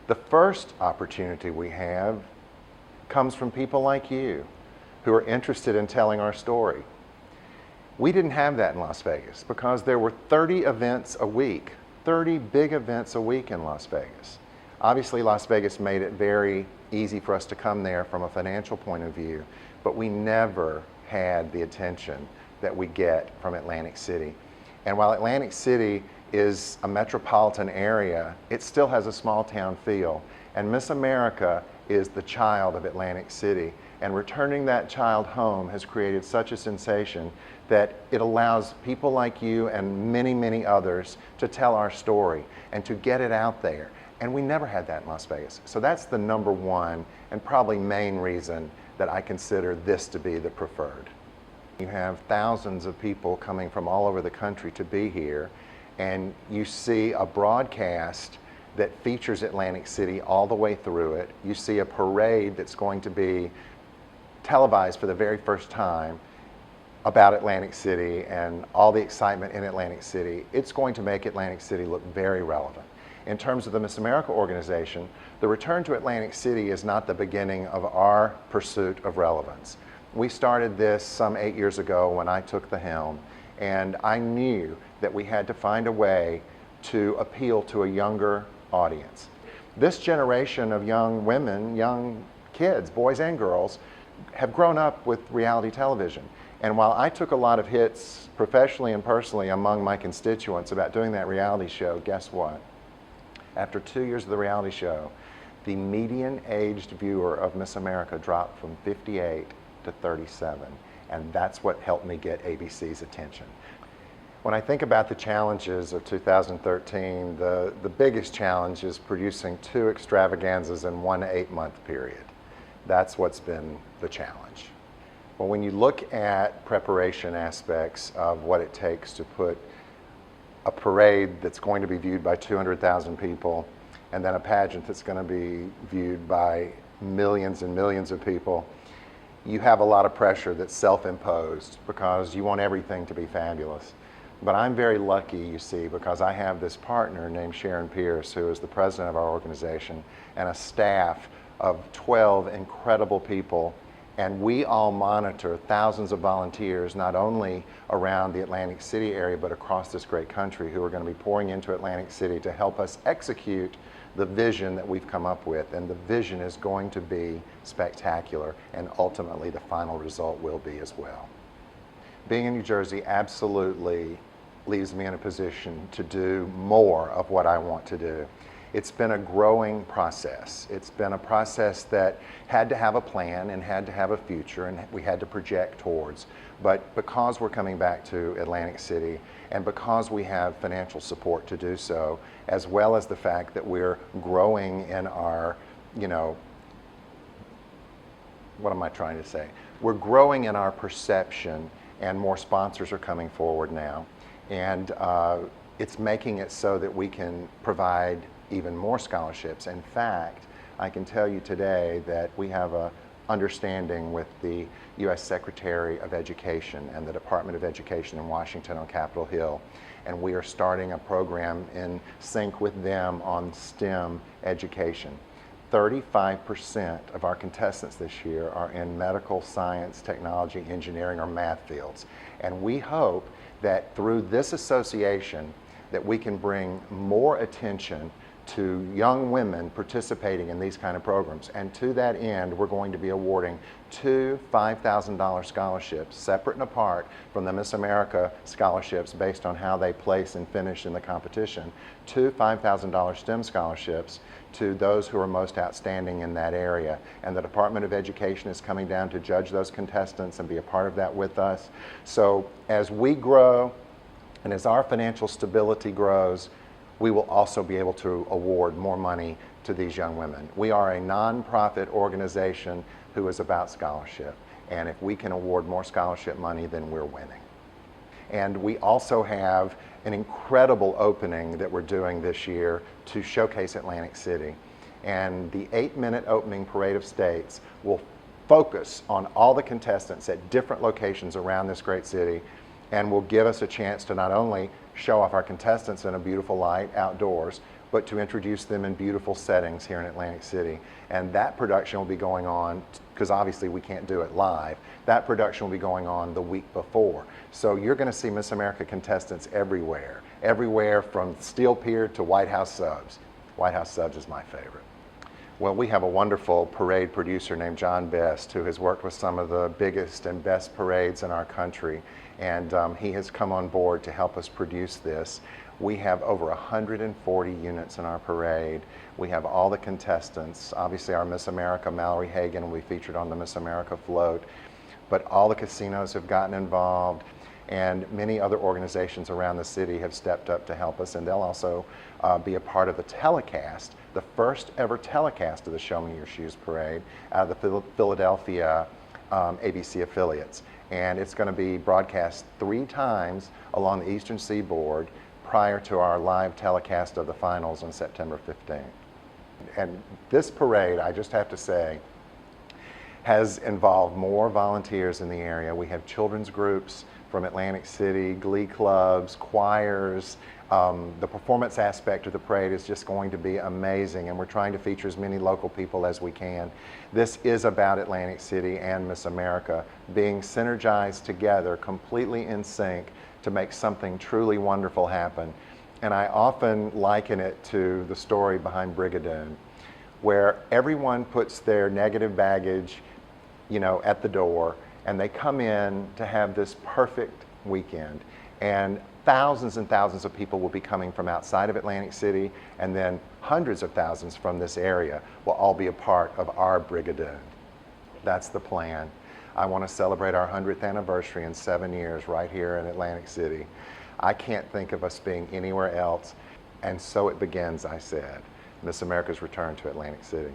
The first opportunity we have comes from people like you who are interested in telling our story. We didn't have that in Las Vegas because there were 30 events a week, 30 big events a week in Las Vegas. Obviously, Las Vegas made it very easy for us to come there from a financial point of view, but we never had the attention that we get from Atlantic City. And while Atlantic City is a metropolitan area, it still has a small town feel. And Miss America is the child of Atlantic City. And returning that child home has created such a sensation that it allows people like you and many, many others to tell our story and to get it out there. And we never had that in Las Vegas. So that's the number one and probably main reason that I consider this to be the preferred. You have thousands of people coming from all over the country to be here, and you see a broadcast that features Atlantic City all the way through it. You see a parade that's going to be televised for the very first time about Atlantic City and all the excitement in Atlantic City. It's going to make Atlantic City look very relevant. In terms of the Miss America organization, the return to Atlantic City is not the beginning of our pursuit of relevance. We started this some 8 years ago when I took the helm, and I knew that we had to find a way to appeal to a younger audience. This generation of young women, young kids, boys and girls, have grown up with reality television. And while I took a lot of hits professionally and personally among my constituents about doing that reality show, guess what? After 2 years of the reality show, the median aged viewer of Miss America dropped from 58 to 37. And that's what helped me get ABC's attention. When I think about the challenges of 2013, the biggest challenge is producing 2 extravaganzas in one 8-month period. That's what's been the challenge. Well, when you look at preparation aspects of what it takes to put a parade that's going to be viewed by 200,000 people, and then a pageant that's going to be viewed by millions and millions of people, you have a lot of pressure that's self-imposed because you want everything to be fabulous. But I'm very lucky, you see, because I have this partner named Sharon Pierce, who is the president of our organization, and a staff of 12 incredible people. And we all monitor thousands of volunteers, not only around the Atlantic City area, but across this great country, who are going to be pouring into Atlantic City to help us execute the vision that we've come up with. And the vision is going to be spectacular, and ultimately the final result will be as well. Being in New Jersey absolutely leaves me in a position to do more of what I want to do. It's been a growing process. It's been a process that had to have a plan and had to have a future, and we had to project towards. But because we're coming back to Atlantic City, and because we have financial support to do so, as well as the fact that we're growing in our, what am I trying to say? We're growing in our perception, and more sponsors are coming forward now. And it's making it so that we can provide even more scholarships. In fact, I can tell you today that we have a understanding with the U.S. Secretary of Education and the Department of Education in Washington on Capitol Hill, and we are starting a program in sync with them on STEM education. 35% of our contestants this year are in medical, science, technology, engineering, or math fields. And we hope that through this association that we can bring more attention to young women participating in these kind of programs. And to that end, we're going to be awarding 2 $5,000 scholarships, separate and apart from the Miss America scholarships based on how they place and finish in the competition, 2 $5,000 STEM scholarships to those who are most outstanding in that area. And the Department of Education is coming down to judge those contestants and be a part of that with us. So as we grow and as our financial stability grows, we will also be able to award more money to these young women. We are a nonprofit organization who is about scholarship. And if we can award more scholarship money, then we're winning. And we also have an incredible opening that we're doing this year to showcase Atlantic City. And the 8-minute opening parade of states will focus on all the contestants at different locations around this great city, and will give us a chance to not only show off our contestants in a beautiful light outdoors, but to introduce them in beautiful settings here in Atlantic City. And that production will be going on, because obviously we can't do it live, that production will be going on the week before. So you're going to see Miss America contestants everywhere from Steel Pier to White House Subs. White House Subs is my favorite. Well, we have a wonderful parade producer named John Best, who has worked with some of the biggest and best parades in our country, and he has come on board to help us produce this. We have over 140 units in our parade. We have all the contestants. Obviously, our Miss America, Mallory Hagan, will be featured on the Miss America float, but all the casinos have gotten involved, and many other organizations around the city have stepped up to help us, and they'll also be a part of the telecast, the first ever telecast of the Show Me Your Shoes parade out of the Philadelphia ABC affiliates. And it's going to be broadcast 3 times along the Eastern Seaboard prior to our live telecast of the finals on September 15th. And this parade, I just have to say, has involved more volunteers in the area. We have children's groups from Atlantic City, glee clubs, choirs. The performance aspect of the parade is just going to be amazing, and we're trying to feature as many local people as we can. This is about Atlantic City and Miss America being synergized together, completely in sync, to make something truly wonderful happen. And I often liken it to the story behind Brigadoon, where everyone puts their negative baggage, at the door, and they come in to have this perfect weekend. And thousands and thousands of people will be coming from outside of Atlantic City, and then hundreds of thousands from this area will all be a part of our Brigadoon. That's the plan. I want to celebrate our 100th anniversary in 7 years right here in Atlantic City. I can't think of us being anywhere else. And so it begins, I said, Miss America's return to Atlantic City.